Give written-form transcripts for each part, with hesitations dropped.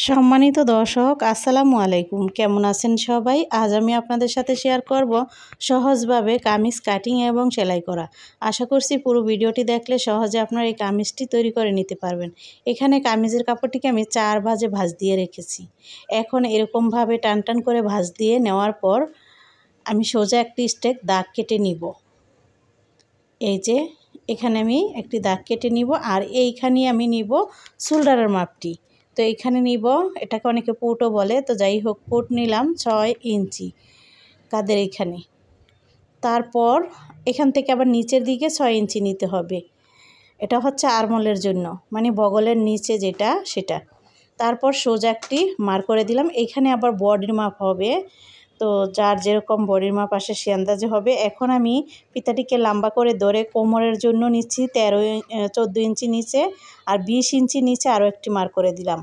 সম্মানিত দর্শক আসসালামু আলাইকুম, কেমন আছেন সবাই? আজ আমি আপনাদের সাথে শেয়ার করব সহজভাবে কামিজ কাটিং এবং সেলাই করা। আশা করছি পুরো ভিডিওটি দেখলে সহজে আপনারা এই কামিজটি তৈরি করে নিতে পারবেন। এখানে কামিজের কাপড়টিকে আমি 4 ভাঁজে ভাঁজ দিয়ে রেখেছি। এখন এরকমভাবে টান টান করে ভাঁজ দিয়ে নেওয়ার পর আমি সোজা একটি স্টেপ দাগ কেটে নিব। এই যে এখানে আমি একটি দাগ কেটে নিব, আর এইখানে আমি নিব শোল্ডারের মাপটি। তো এইখানে নিব, এটাকে অনেকে পুটও বলে, তো যাই হোক পুট নিলাম 6 ইঞ্চি কাঁধের এইখানে। তারপর এখান থেকে আবার নিচের দিকে 6 ইঞ্চি নিতে হবে। এটা হচ্ছে আরমোলের জন্য, মানে বগলের নিচে যেটা সেটা। তারপর সোজা একটি মার্ক করে দিলাম। এইখানে আবার বডির মাপ হবে, তো যার যেরকম বডির মাপ আসে সে আন্দাজে হবে। এখন আমি ফিতাটিকে লম্বা করে ধরে কোমরের জন্য নিচ্ছি 14 ইঞ্চি নিচে, আর 20 ইঞ্চি নিচে আরও একটি মার্ক করে দিলাম।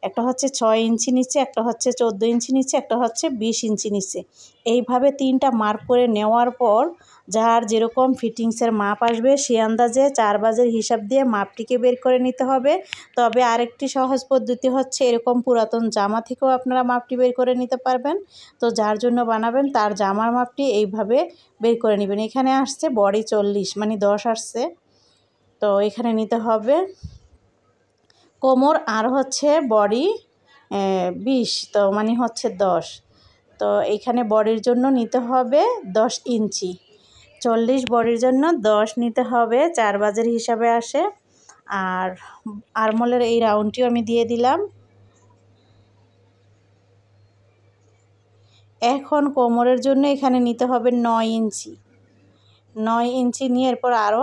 একটা হচ্ছে 6 ইঞ্চি নিচে, একটা হচ্ছে 14 ইঞ্চি নিচে, একটা হচ্ছে 20 ইঞ্চি নিচে। এইভাবে 3টা মার্ক করে নেওয়ার পর যার যেরকম ফিটিংসের মাপ আসবে সে আন্দাজে 4 ভাঁজের হিসাব দিয়ে মাপটিকে বের করে নিতে হবে। তবে আরেকটি সহজ পদ্ধতি হচ্ছে, এরকম পুরাতন জামা থেকেও আপনারা মাপটি বের করে নিতে পারবেন। তো যার জন্য বানাবেন তার জামার মাপটি এইভাবে বের করে নেবেন। এখানে আসছে বডি 40, মানে 10 আসছে, তো এখানে নিতে হবে কোমর আর হচ্ছে বডি 20, তো মানে হচ্ছে 10। তো এইখানে বডির জন্য নিতে হবে 10 ইঞ্চি, 40 বডির জন্য 10 নিতে হবে, 4 ভাঁজের হিসাবে আসে। আর আরমোলের এই রাউন্ডটিও আমি দিয়ে দিলাম। এখন কোমরের জন্য এখানে নিতে হবে 9 ইঞ্চি, 9 ইঞ্চি নিয়ে এরপর আরও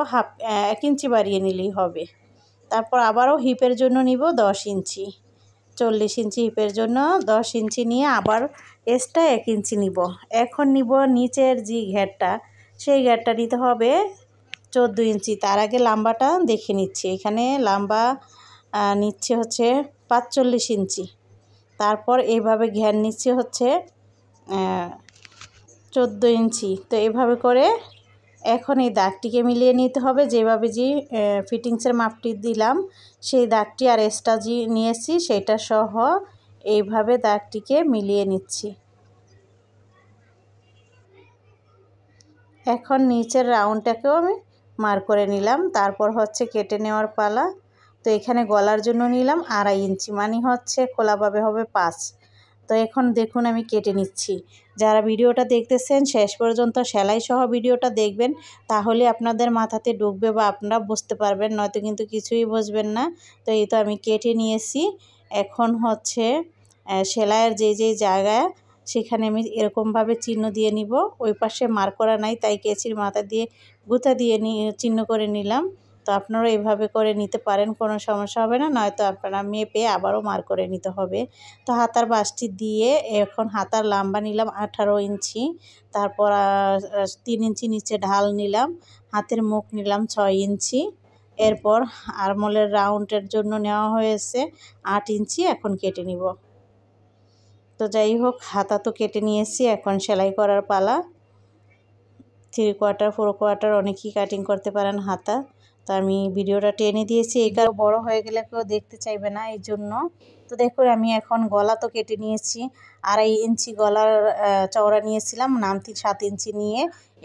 1 ইঞ্চি বাড়িয়ে নিলেই হবে। তারপর আবারও হিপের জন্য নিব 10 ইঞ্চি, 40 ইঞ্চি হিপের জন্য 10 ইঞ্চি নিয়ে আবার এক্সট্রা 1 ইঞ্চি নিব। এখন নিব নিচের যে ঘেরটা, সেই ঘেরটা নিতে হবে 14 ইঞ্চি। তার আগে লম্বাটা দেখে নিচ্ছি। এখানে লম্বা নিচ্ছে হচ্ছে 45 ইঞ্চি। তারপর এইভাবে ঘের নিচ্ছে হচ্ছে 14 ইঞ্চি। তো এইভাবে করে এখন এই দাগটিকে মিলিয়ে নিতে হবে। যেভাবে যে ফিটিংসের মাপটি দিলাম সেই দাগটি আর এক্সট্রা যে নিয়েছি সেটা সহ এইভাবে দাগটিকে মিলিয়ে নিচ্ছি। এখন নিচের রাউন্ডটাকেও আমি মার্ক করে নিলাম। তারপর হচ্ছে কেটে নেওয়ার পালা। তো এখানে গলার জন্য নিলাম 2.5 ইঞ্চি, মানে হচ্ছে খোলাভাবে হবে 5। তো এখন দেখুন আমি কেটে নিচ্ছি। যারা ভিডিওটা দেখতেছেন শেষ পর্যন্ত সেলাই সহ ভিডিওটা দেখবেন, তাহলে আপনাদের মাথাতে ঢুকবে বা আপনারা বুঝতে পারবেন, নয়তো কিন্তু কিছুই বুঝবেন না। তো এই তো আমি কেটে নিয়েছি। এখন হচ্ছে সেলাইয়ের যে জায়গায় সেখানে আমি এরকমভাবে চিহ্ন দিয়ে নিব। ওই পাশে মার্ক করা নাই, তাই কেচির মাথা দিয়ে গুঁতা দিয়ে চিহ্ন করে নিলাম। তো আপনারা এইভাবে করে নিতে পারেন, কোনো সমস্যা হবে না। নয়তো আপনারা মেপে আবারও মার্ক করে নিতে হবে। তো হাতার বাঁশটি দিয়ে এখন হাতার লম্বা নিলাম 18 ইঞ্চি, তারপর 3 ইঞ্চি নিচে ঢাল নিলাম, হাতের মুখ নিলাম 6 ইঞ্চি। এরপর আরমোলের রাউন্ডের জন্য নেওয়া হয়েছে 8 ইঞ্চি। এখন কেটে নিব। তো যাই হোক, হাতা তো কেটে নিয়েছি, এখন সেলাই করার পালা। 3/4 4/4 অনেকেই কাটিং করতে পারেন হাতা। তো আমি ভিডিওটা টেনে দিয়েছি, এই কারণে বড় হয়ে গেলে কেউ দেখতে চাইবে না, এই জন্য। তো দেখুন আমি এখন গলা তো কেটে নিয়েছি। 2.5 ইঞ্চি গলার চওড়া নিয়েছিলাম, নামতি 7 ইঞ্চি নিয়ে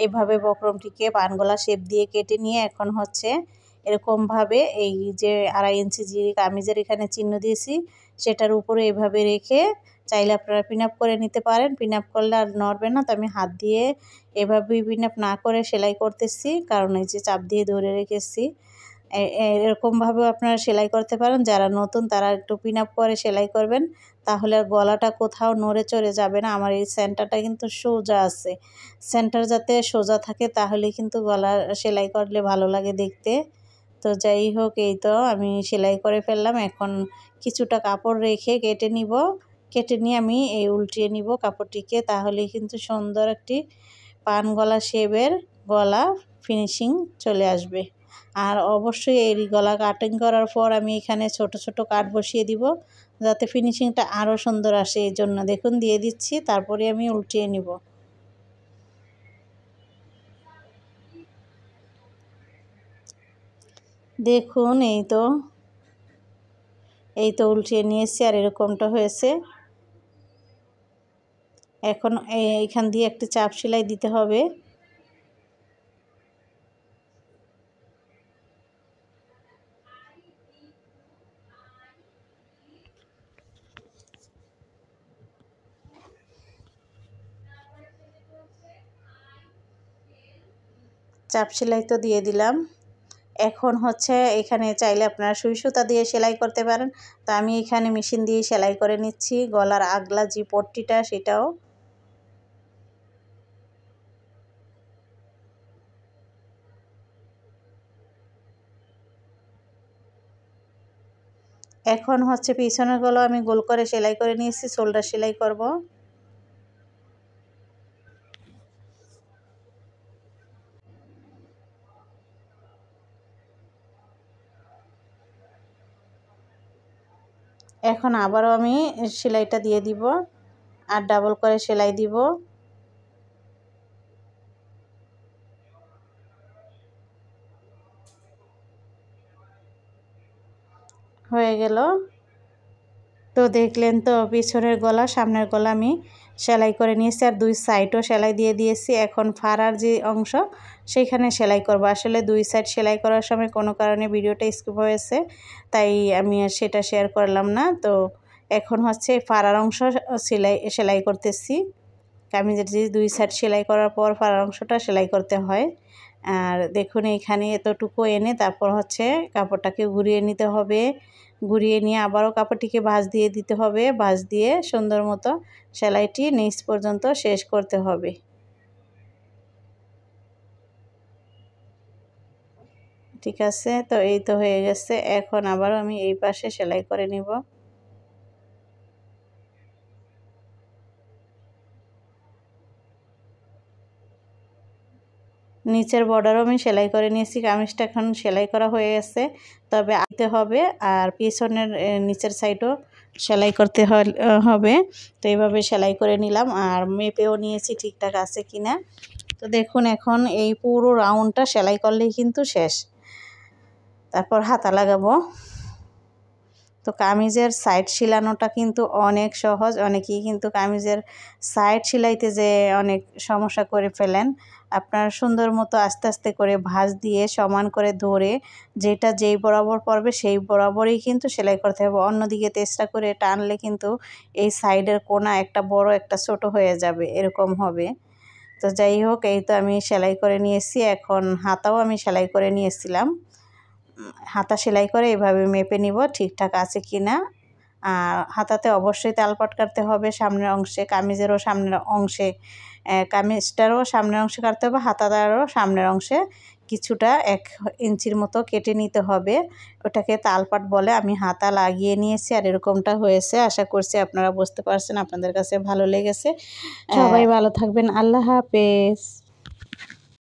এভাবে বক্রমটিকে পানগলা শেপ দিয়ে কেটে নিয়ে এখন হচ্ছে এরকমভাবে এই যে 2.5 ইঞ্চি যে কামিজের এখানে চিহ্ন দিয়েছি সেটার উপরে এভাবে রেখে চাইলে আপনারা পিন আপ করে নিতে পারেন। পিন আপ করলে আর নড়বে না। তো আমি হাত দিয়ে এভাবেই পিন আপ না করে সেলাই করতেছি, কারণ এই যে চাপ দিয়ে ধরে রেখেছি। এরকমভাবেও আপনারা সেলাই করতে পারেন। যারা নতুন তারা একটু পিন আপ করে সেলাই করবেন, তাহলে আর গলাটা কোথাও নড়ে চড়ে যাবে না। আমার এই সেন্টারটা কিন্তু সোজা আছে, সেন্টার যাতে সোজা থাকে তাহলে কিন্তু গলা সেলাই করলে ভালো লাগে দেখতে। তো যাই হোক, এই তো আমি সেলাই করে ফেললাম। এখন কিছুটা কাপড় রেখে কেটে নিব। কেটে নিয়ে আমি এই উল্টিয়ে নিব কাপড়টিকে, তাহলেই কিন্তু সুন্দর একটি পান গলা শেপের গলা ফিনিশিং চলে আসবে। আর অবশ্যই এই গলা কাটিং করার পর আমি এখানে ছোট ছোট কাট বসিয়ে দিব, যাতে ফিনিশিংটা আরও সুন্দর আসে। এই জন্য দেখুন দিয়ে দিচ্ছি, তারপরে আমি উল্টিয়ে নিব। দেখুন এই তো এই তো উল্টিয়ে নিয়েছি আর এরকমটা হয়েছে। এখন এইখান দিয়ে একটি চাপ সেলাই দিতে হবে। চাপ সেলাই তো দিয়ে দিলাম। এখন হচ্ছে এখানে চাইলে আপনারা সুই সুতা দিয়ে সেলাই করতে পারেন, তো আমি এখানে মেশিন দিয়ে সেলাই করে নিচ্ছি গলার আগলা যে পট্টিটা সেটাও। এখন হচ্ছে পিছনের গলা আমি গোল করে সেলাই করে নিয়েছি, শোল্ডার সেলাই করব। এখন আবারও আমি সেলাইটা দিয়ে দিব আর ডাবল করে সেলাই দিব। হয়ে গেল। তো দেখলেন তো পিছনের গলা সামনের গলা আমি সেলাই করে নিয়েছি আর দুই সাইডও সেলাই দিয়ে দিয়েছি। এখন ফাড়ার যে অংশ সেইখানে সেলাই করব। আসলে দুই সাইড সেলাই করার সময় কোনো কারণে ভিডিওটা স্কিপ হয়েছে, তাই আমি আর সেটা শেয়ার করলাম না। তো এখন হচ্ছে ফাড়ার অংশ সেলাই করতেছি। কামিজের যে দুই সাইড সেলাই করার পর ফাড়ার অংশটা সেলাই করতে হয়। আর দেখুন এখানে এতটুকু এনে তারপর হচ্ছে কাপড়টাকে ঘুরিয়ে নিতে হবে। ঘুরিয়ে নিয়ে আবারও কাপড়টিকে ভাঁজ দিয়ে দিতে হবে। ভাঁজ দিয়ে সুন্দর মতো সেলাইটি নিচ পর্যন্ত শেষ করতে হবে। ঠিক আছে, তো এই তো হয়ে গেছে। এখন আবারও আমি এই পাশে সেলাই করে নিব। নিচের বর্ডারও আমি সেলাই করে নিয়েছি। কামিজটা এখন সেলাই করা হয়ে গেছে, তবে আনতে হবে আর পিছনের নিচের সাইডও সেলাই করতে হবে। তো এইভাবে সেলাই করে নিলাম আর মেপেও নিয়েছি ঠিকঠাক আছে কিনা। তো দেখুন এখন এই পুরো রাউন্ডটা সেলাই করলেই কিন্তু শেষ। তারপর হাতা লাগাবো। তো কামিজের সাইড সেলানোটা কিন্তু অনেক সহজ। অনেকেই কিন্তু কামিজের সাইড সেলাইতে যে অনেক সমস্যা করে ফেলেন। আপনার সুন্দর মতো আস্তে আস্তে করে ভাঁজ দিয়ে সমান করে ধরে যেটা যেই বরাবর পড়বে সেই বরাবরই কিন্তু সেলাই করতে হবে। অন্যদিকে তেষ্টা করে টানলে কিন্তু এই সাইডের কোনা একটা বড় একটা ছোট হয়ে যাবে, এরকম হবে। তো যাই হোক, এই তো আমি সেলাই করে নিয়েছি। এখন হাতাও আমি সেলাই করে নিয়েছিলাম। হাতা সেলাই করে এভাবে মেপে নিব ঠিকঠাক আছে কি না। আর হাতাতে অবশ্যই তালপাট কাটতে হবে সামনের অংশে, কামিজেরও সামনের অংশে, কামিজটারও সামনের অংশে কাটতে হবে, হাতাটারও সামনের অংশে কিছুটা 1 ইঞ্চির মতো কেটে নিতে হবে। ওটাকে তালপাট বলে। আমি হাতা লাগিয়ে নিয়েছি আর এরকমটা হয়েছে। আশা করছি আপনারা বুঝতে পারছেন, আপনাদের কাছে ভালো লেগেছে। সবাই ভালো থাকবেন। আল্লাহ হাফেজ।